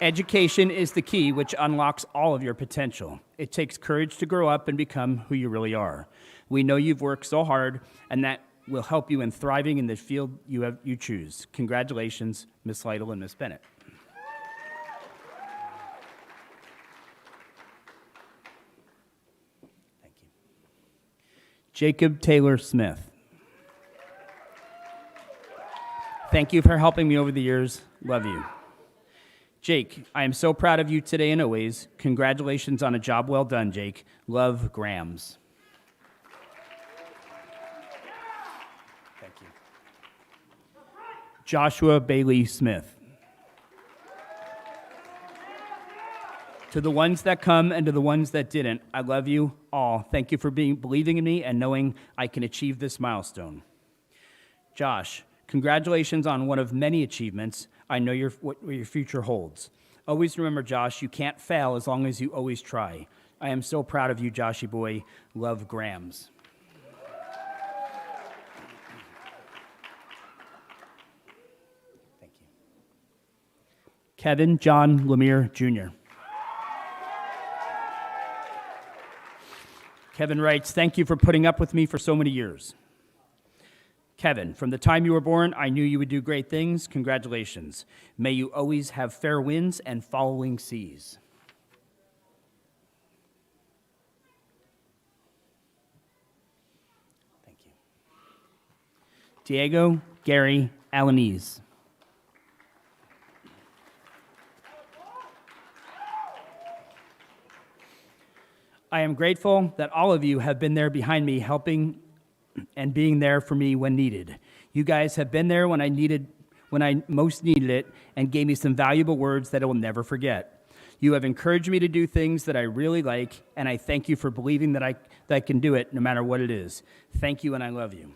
Education is the key which unlocks all of your potential. It takes courage to grow up and become who you really are. We know you've worked so hard, and that will help you in thriving in the field you choose. Congratulations, Miss Lytle and Miss Bennett. Thank you. Jacob Taylor Smith. Thank you for helping me over the years. Love you. Jake, I am so proud of you today and always. Congratulations on a job well done, Jake. Love, Grams. Thank you. Joshua Bailey Smith. To the ones that come and to the ones that didn't, I love you all. Thank you for believing in me and knowing I can achieve this milestone. Josh, congratulations on one of many achievements. I know what your future holds. Always remember, Josh, you can't fail as long as you always try. I am so proud of you, Joshy boy. Love, Grams. Thank you. Kevin John Lemire, Jr. Kevin writes, thank you for putting up with me for so many years. Kevin, from the time you were born, I knew you would do great things. Congratulations. May you always have fair winds and following seas. Thank you. Diego Gary Alanese. I am grateful that all of you have been there behind me, helping and being there for me when needed. You guys have been there when I most needed it, and gave me some valuable words that I will never forget. You have encouraged me to do things that I really like, and I thank you for believing that I can do it no matter what it is. Thank you, and I love you.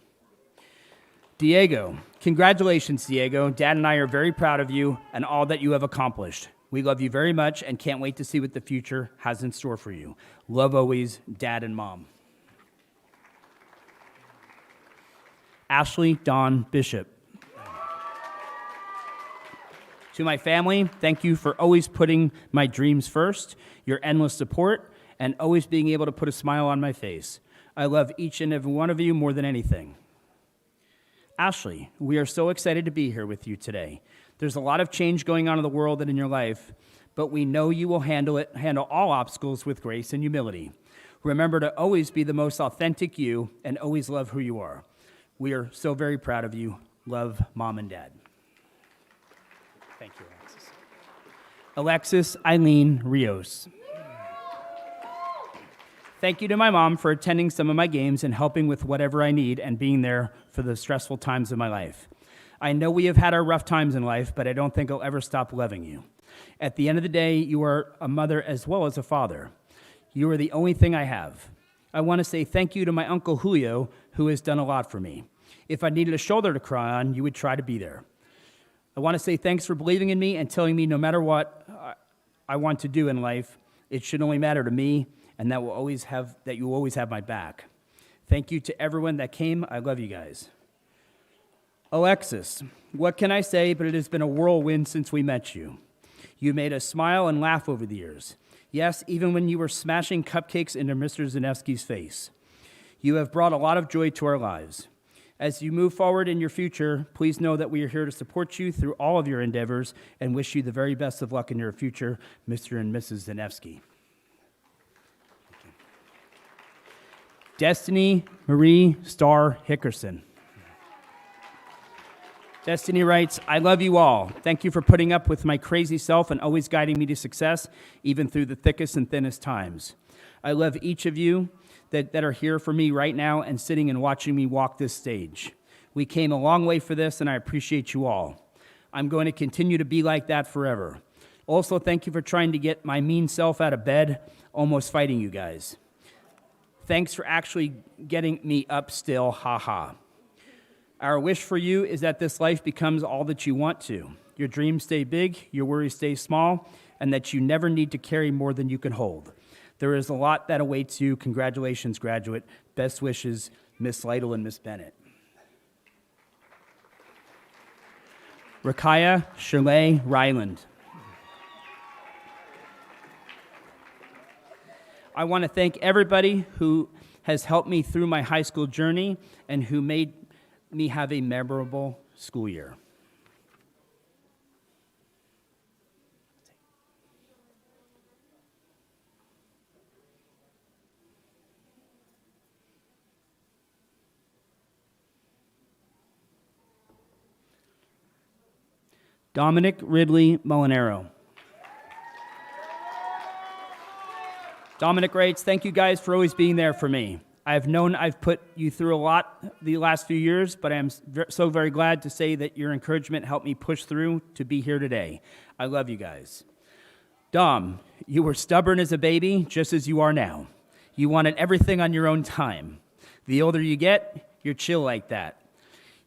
Diego, congratulations, Diego. Dad and I are very proud of you and all that you have accomplished. We love you very much and can't wait to see what the future has in store for you. Love always, Dad and Mom. Ashley Dawn Bishop. To my family, thank you for always putting my dreams first, your endless support, and always being able to put a smile on my face. I love each and every one of you more than anything. Ashley, we are so excited to be here with you today. There's a lot of change going on in the world and in your life, but we know you will handle all obstacles with grace and humility. Remember to always be the most authentic you and always love who you are. We are so very proud of you. Love, Mom and Dad. Thank you, Alexis. Alexis Eileen Rios. Thank you to my mom for attending some of my games and helping with whatever I need and being there for the stressful times of my life. I know we have had our rough times in life, but I don't think I'll ever stop loving you. At the end of the day, you are a mother as well as a father. You are the only thing I have. I want to say thank you to my Uncle Julio, who has done a lot for me. If I needed a shoulder to cry on, you would try to be there. I want to say thanks for believing in me and telling me no matter what I want to do in life, it should only matter to me, and that you will always have my back. Thank you to everyone that came. I love you guys. Alexis, what can I say, but it has been a whirlwind since we met you. You made us smile and laugh over the years. Yes, even when you were smashing cupcakes into Mr. Zanevsky's face. You have brought a lot of joy to our lives. As you move forward in your future, please know that we are here to support you through all of your endeavors and wish you the very best of luck in your future, Mr. and Mrs. Zanevsky. Destiny Marie Starr Hickerson. Destiny writes, I love you all. Thank you for putting up with my crazy self and always guiding me to success, even through the thickest and thinnest times. I love each of you that are here for me right now and sitting and watching me walk this stage. We came a long way for this, and I appreciate you all. I'm going to continue to be like that forever. Also, thank you for trying to get my mean self out of bed, almost fighting you guys. Thanks for actually getting me up still, haha. Our wish for you is that this life becomes all that you want to. your dreams stay big, your worries stay small, and that you never need to carry more than you can hold. There is a lot that awaits you. Congratulations, graduate. Best wishes, Miss Lytle and Miss Bennett. Rakaya Shirley Ryland. I want to thank everybody who has helped me through my high school journey and who made me have a memorable school year. Dominic Ridley Molinaro. Dominic writes, thank you guys for always being there for me. I've known I've put you through a lot the last few years, but I am so very glad to say that your encouragement helped me push through to be here today. I love you guys. Dom, you were stubborn as a baby, just as you are now. You wanted everything on your own time. The older you get, you're chill like that.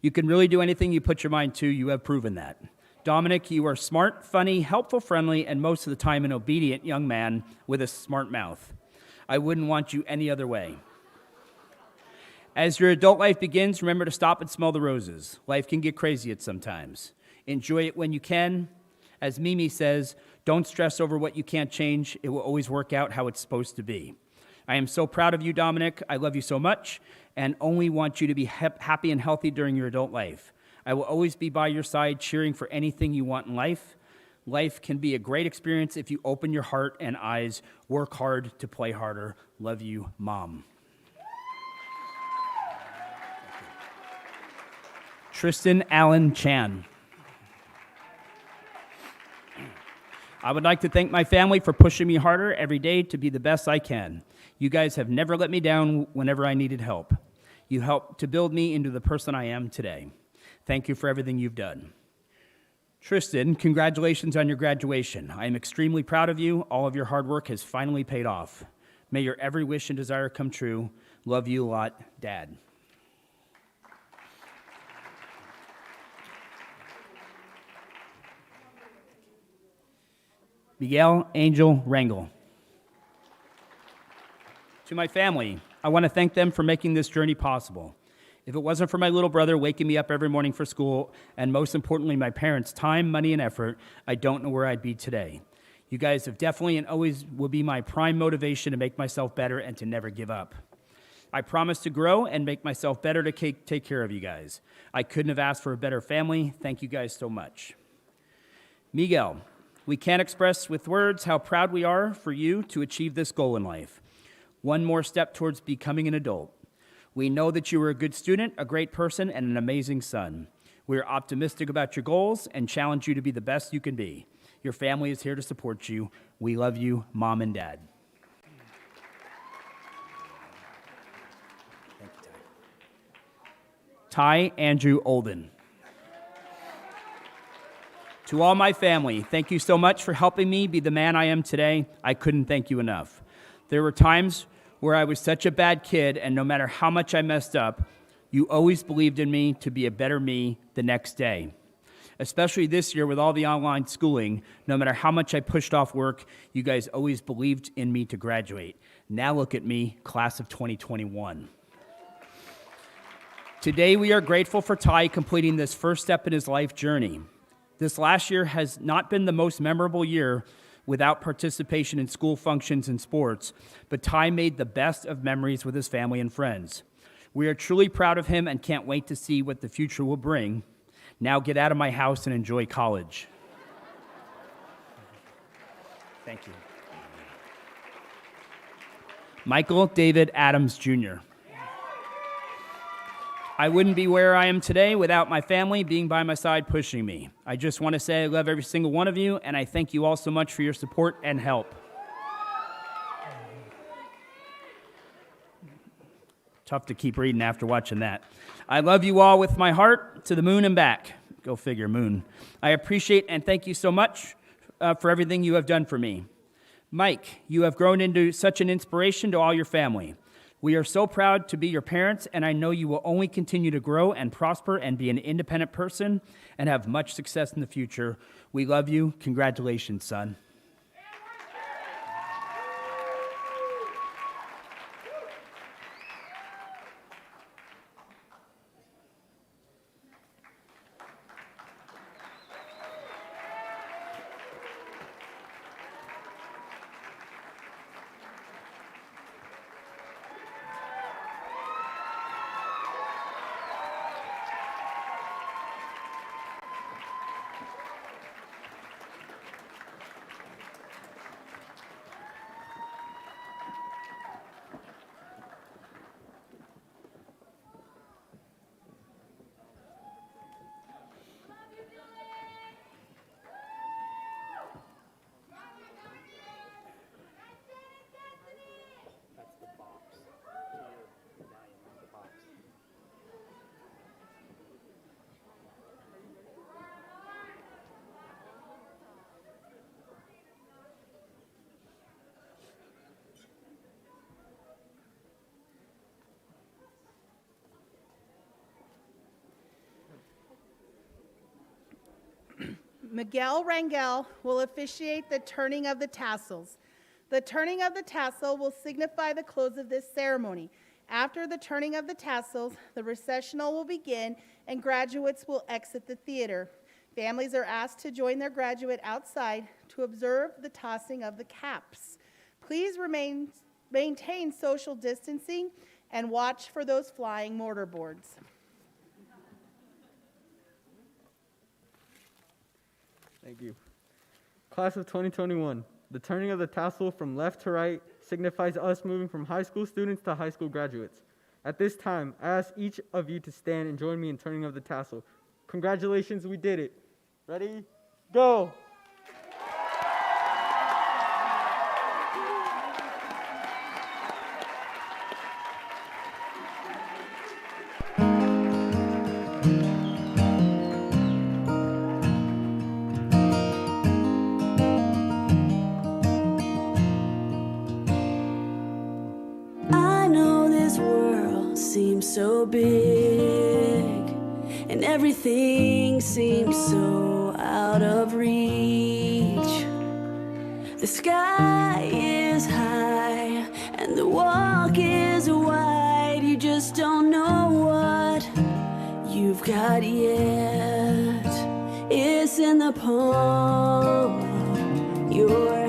You can really do anything you put your mind to. You have proven that. Dominic, you are smart, funny, helpful, friendly, and most of the time an obedient young man with a smart mouth. I wouldn't want you any other way. As your adult life begins, remember to stop and smell the roses. Life can get crazy at sometimes. Enjoy it when you can. As Mimi says, don't stress over what you can't change. It will always work out how it's supposed to be. I am so proud of you, Dominic. I love you so much and only want you to be happy and healthy during your adult life. I will always be by your side cheering for anything you want in life. Life can be a great experience if you open your heart and eyes, work hard to play harder. Love you, Mom. Tristan Allen Chan. I would like to thank my family for pushing me harder every day to be the best I can. You guys have never let me down whenever I needed help. You helped to build me into the person I am today. Thank you for everything you've done. Tristan, congratulations on your graduation. I am extremely proud of you. All of your hard work has finally paid off. May your every wish and desire come true. Love you a lot, Dad. Miguel Angel Rangel. To my family, I want to thank them for making this journey possible. If it wasn't for my little brother waking me up every morning for school, and most importantly, my parents' time, money, and effort, I don't know where I'd be today. You guys have definitely and always will be my prime motivation to make myself better and to never give up. I promise to grow and make myself better to take care of you guys. I couldn't have asked for a better family. Thank you guys so much. Miguel, we can't express with words how proud we are for you to achieve this goal in life. One more step towards becoming an adult. We know that you are a good student, a great person, and an amazing son. We are optimistic about your goals and challenge you to be the best you can be. Your family is here to support you. We love you, Mom and Dad. Thank you, Ty Andrew Olden. To all my family, thank you so much for helping me be the man I am today. I couldn't thank you enough. There were times where I was such a bad kid, and no matter how much I messed up, you always believed in me to be a better me the next day. Especially this year with all the online schooling, no matter how much I pushed off work, you guys always believed in me to graduate. Now look at me, class of 2021. Today we are grateful for Ty completing this first step in his life journey. This last year has not been the most memorable year without participation in school functions and sports, but Ty made the best of memories with his family and friends. We are truly proud of him and can't wait to see what the future will bring. Now get out of my house and enjoy college. Thank you. Michael David Adams, Jr. I wouldn't be where I am today without my family being by my side pushing me. I just want to say I love every single one of you, and I thank you all so much for your support and help. Tough to keep reading after watching that. I love you all with my heart to the moon and back. Go figure, moon. I appreciate and thank you so much for everything you have done for me. Mike, you have grown into such an inspiration to all your family. We are so proud to be your parents, and I know you will only continue to grow and prosper and be an independent person and have much success in the future. We love you. Congratulations, son. Miguel Rangel will officiate the turning of the tassels. The turning of the tassel will signify the close of this ceremony. After the turning of the tassels, the recessional will begin and graduates will exit the theater. Families are asked to join their graduate outside to observe the tossing of the caps. Please maintain social distancing and watch for those flying mortarboards. Thank you. Class of 2021, the turning of the tassel from left to right signifies us moving from high school students to high school graduates. At this time, I ask each of you to stand and join me in turning of the tassel. Congratulations, we did it. Ready? Go! I know this world seems so big, and everything seems so out of reach. The sky is high, and the walk is wide. You just don't know what you've got yet. It's in the palm of your